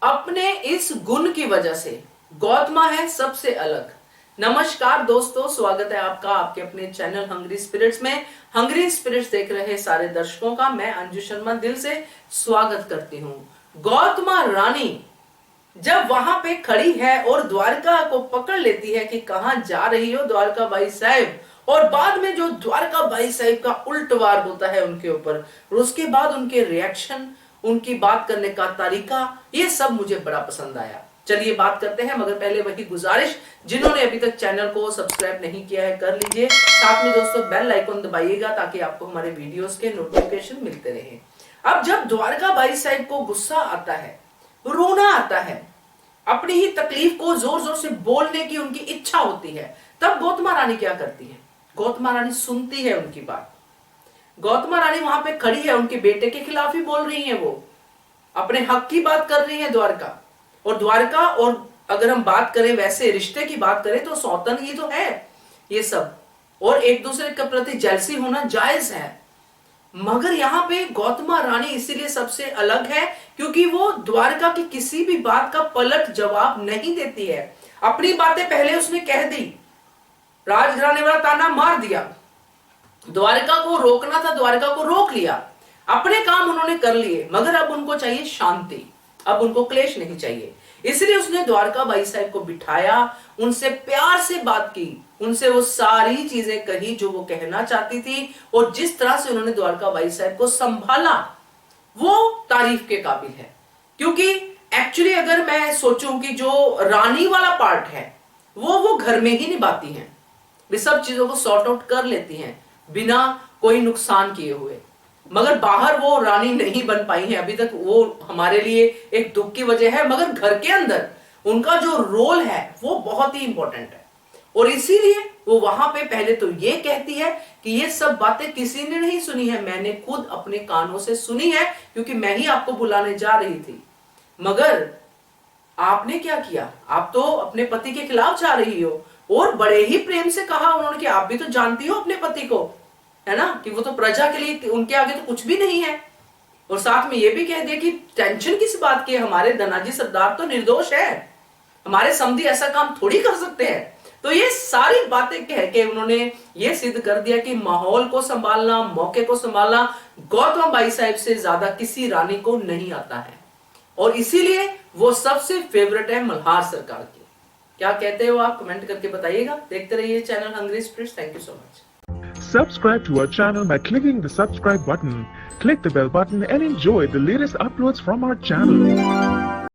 अपने इस गुण की वजह से गौतमा है सबसे अलग। नमस्कार दोस्तों, स्वागत है आपका आपके अपने चैनल हंग्री स्पिरिट्स में। हंग्री स्पिरिट्स देख रहे सारे दर्शकों का मैं अंजू शर्मा दिल से स्वागत करती हूँ। गौतमा रानी जब वहां पे खड़ी है और द्वारका को पकड़ लेती है कि कहां जा रही हो द्वारका बाई साहब, और बाद में जो द्वारका बाई साहब का उल्टवार होता है उनके ऊपर, और उसके बाद उनके रिएक्शन, उनकी बात करने का तरीका, ये सब मुझे बड़ा पसंद आया। चलिए बात करते हैं, मगर पहले वही गुजारिश, जिन्होंने अभी तक चैनल को सब्सक्राइब नहीं किया है कर लीजिए। साथ में दोस्तों बेल आइकन दबाइएगा ताकि आपको हमारे वीडियोस के नोटिफिकेशन मिलते रहे। अब जब द्वारका बाई साहब को गुस्सा आता है, रोना आता है, अपनी ही तकलीफ को जोर जोर से बोलने की उनकी इच्छा होती है, तब गौतमा रानी क्या करती है? गौतमा रानी सुनती है उनकी बात। गौतमा रानी वहां पे खड़ी है, उनके बेटे के खिलाफ ही बोल रही है, वो अपने हक की बात कर रही है द्वारका। और अगर हम बात करें वैसे रिश्ते की बात करें तो सौतन ही तो है ये सब, और एक दूसरे के प्रति जेलसी होना जायज है। मगर यहां पे गौतमा रानी इसीलिए सबसे अलग है क्योंकि वो द्वारका की किसी भी बात का पलट जवाब नहीं देती है। अपनी बातें पहले उसने कह दी, राजघराने वाला ताना मार दिया, द्वारका को रोकना था द्वारका को रोक लिया, अपने काम उन्होंने कर लिए, मगर अब उनको चाहिए शांति, अब उनको क्लेश नहीं चाहिए। इसलिए उसने द्वारका बाई साहब को बिठाया, उनसे प्यार से बात की, उनसे वो सारी चीजें कही जो वो कहना चाहती थी, और जिस तरह से उन्होंने द्वारका बाई साहब को संभाला वो तारीफ के काबिल है। क्योंकि एक्चुअली अगर मैं सोचूं कि जो रानी वाला पार्ट है वो घर में ही निभाती हैं, वे सब चीजों को सॉर्ट आउट कर लेती हैं बिना कोई नुकसान किए हुए, मगर बाहर वो रानी नहीं बन पाई है अभी तक। वो हमारे लिए एक दुख की वजह है, मगर घर के अंदर उनका जो रोल है वो बहुत ही इंपॉर्टेंट है। और इसीलिए वो वहां पे पहले तो ये कहती है कि ये सब बातें किसी ने नहीं सुनी है, मैंने खुद अपने कानों से सुनी है, क्योंकि मैं ही आपको बुलाने जा रही थी। मगर आपने क्या किया? आप तो अपने पति के खिलाफ जा रही हो। और बड़े ही प्रेम से कहा उन्होंने कि आप भी तो जानती हो अपने पति को, है ना, कि वो तो प्रजा के लिए, उनके आगे तो कुछ भी नहीं है। और साथ में ये भी कह दिया कि टेंशन किस बात की, हमारे धनाजी सरदार तो निर्दोष है, हमारे समधी ऐसा काम थोड़ी कर सकते हैं। तो ये सारी बातें कह के उन्होंने ये सिद्ध कर दिया कि माहौल को संभालना, मौके को संभालना गौतम बाई साहब से ज्यादा किसी रानी को नहीं आता है, और इसीलिए वो सबसे फेवरेट है मल्हार सरकार की। क्या कहते हो आप? कमेंट करके बताइएगा। देखते रहिए channel Hungry Spirits. Thank you so much. Subscribe to our channel by clicking the subscribe button. Click the bell button and enjoy the latest uploads from our channel.